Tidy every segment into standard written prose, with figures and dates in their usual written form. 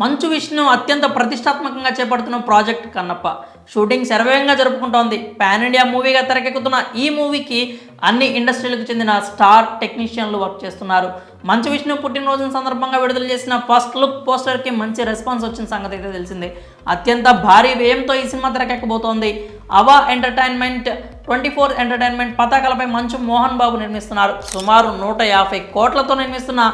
మంచు విష్ణు అత్యంత ప్రతిష్టాత్మకంగా చేపడుతున్న ప్రాజెక్ట్ కన్నప్ప షూటింగ్ శరవేగంగా జరుపుకుంటోంది. పాన్ ఇండియా మూవీగా తెరకెక్కుతున్న ఈ మూవీకి అన్ని ఇండస్ట్రీలకు చెందిన స్టార్ టెక్నీషియన్లు వర్క్ చేస్తున్నారు. మంచు విష్ణు పుట్టినరోజు సందర్భంగా విడుదల చేసిన ఫస్ట్ లుక్ పోస్టర్కి మంచి రెస్పాన్స్ వచ్చిన సంగతి అయితే తెలిసిందే. అత్యంత భారీ వ్యయంతో ఈ సినిమా తెరకెక్కబోతోంది. అవా ఎంటర్టైన్మెంట్ 24 ఎంటర్టైన్మెంట్ పతాకాలపై మంచు మోహన్ బాబు నిర్మిస్తున్నారు. సుమారు 150 కోట్లతో నిర్మిస్తున్న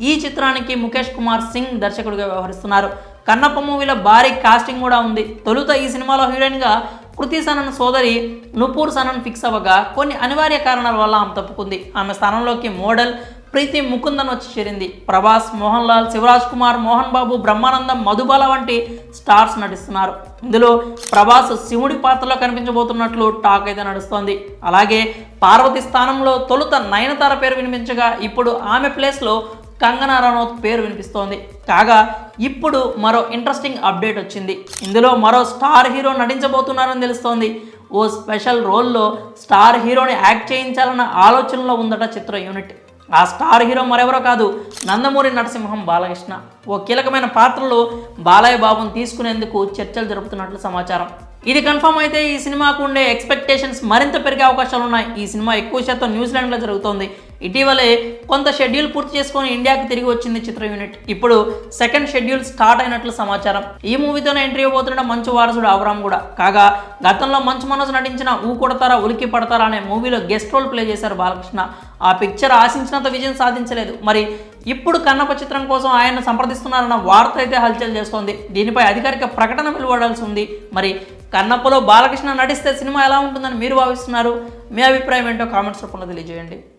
ఈ చిత్రానికి ముఖేష్ కుమార్ సింగ్ దర్శకుడిగా వ్యవహరిస్తున్నారు. కన్నప్ప మూవీలో భారీ కాస్టింగ్ కూడా ఉంది. తొలుత ఈ సినిమాలో హీరోయిన్గా కృతి సనన్ సోదరి నుపూర్ సనన్ ఫిక్స్ అవ్వగా కొన్ని అనివార్య కారణాల వల్ల ఆమె తప్పుకుంది. ఆమె స్థానంలోకి మోడల్ ప్రీతి ముకుందన్ వచ్చి చేరింది. ప్రభాస్, మోహన్ లాల్, శివరాజ్ కుమార్, మోహన్ బాబు, బ్రహ్మానందం, మధుబాల వంటి స్టార్స్ నటిస్తున్నారు. ఇందులో ప్రభాస్ శివుడి పాత్రలో కనిపించబోతున్నట్లు టాక్ అయితే నడుస్తోంది. అలాగే పార్వతి స్థానంలో తొలుత నయనతార పేరు వినిపించగా ఇప్పుడు ఆమె ప్లేస్లో కంగనా రనౌత్ పేరు వినిపిస్తోంది. కాగా ఇప్పుడు మరో ఇంట్రెస్టింగ్ అప్డేట్ వచ్చింది. ఇందులో మరో స్టార్ హీరో నటించబోతున్నారని తెలుస్తోంది. ఓ స్పెషల్ రోల్లో స్టార్ హీరోని యాక్ట్ చేయించాలన్న ఆలోచనలో ఉందట చిత్ర యూనిట్. ఆ స్టార్ హీరో మరెవరో కాదు, నందమూరి నరసింహం బాలకృష్ణ. ఓ కీలకమైన పాత్రలో బాలయ్య బాబును తీసుకునేందుకు చర్చలు జరుపుతున్నట్లు సమాచారం. ఇది కన్ఫర్మ్ అయితే ఈ సినిమాకు ఉండే ఎక్స్పెక్టేషన్స్ మరింత పెరిగే అవకాశాలు ఉన్నాయి. ఈ సినిమా ఎక్కువ శాతం న్యూజిలాండ్లో జరుగుతోంది. ఇటీవలే కొంత షెడ్యూల్ పూర్తి చేసుకొని ఇండియాకి తిరిగి వచ్చింది చిత్ర యూనిట్. ఇప్పుడు సెకండ్ షెడ్యూల్ స్టార్ట్ అయినట్లు సమాచారం. ఈ మూవీతోనే ఎంట్రీ ఇవ్వబోతున్న మంచు వారసుడు అవరామ్ కూడా. కాగా గతంలో మంచు మనోజ్ నటించిన ఊ కొడతారా ఉలికి పడతారా అనే మూవీలో గెస్ట్ రోల్ ప్లే చేశారు బాలకృష్ణ. ఆ పిక్చర్ ఆశించినంత విజయం సాధించలేదు. మరి ఇప్పుడు కన్నప్ప చిత్రం కోసం ఆయన సంప్రదిస్తున్నారన్న వార్త అయితే హల్చల్ చేస్తోంది. దీనిపై అధికారిక ప్రకటన వెలువడాల్సి ఉంది. మరి కన్నప్పలో బాలకృష్ణ నటిస్తే సినిమా ఎలా ఉంటుందని మీరు భావిస్తున్నారు? మీ అభిప్రాయం ఏంటో కామెంట్స్ రూపంలో తెలియజేయండి.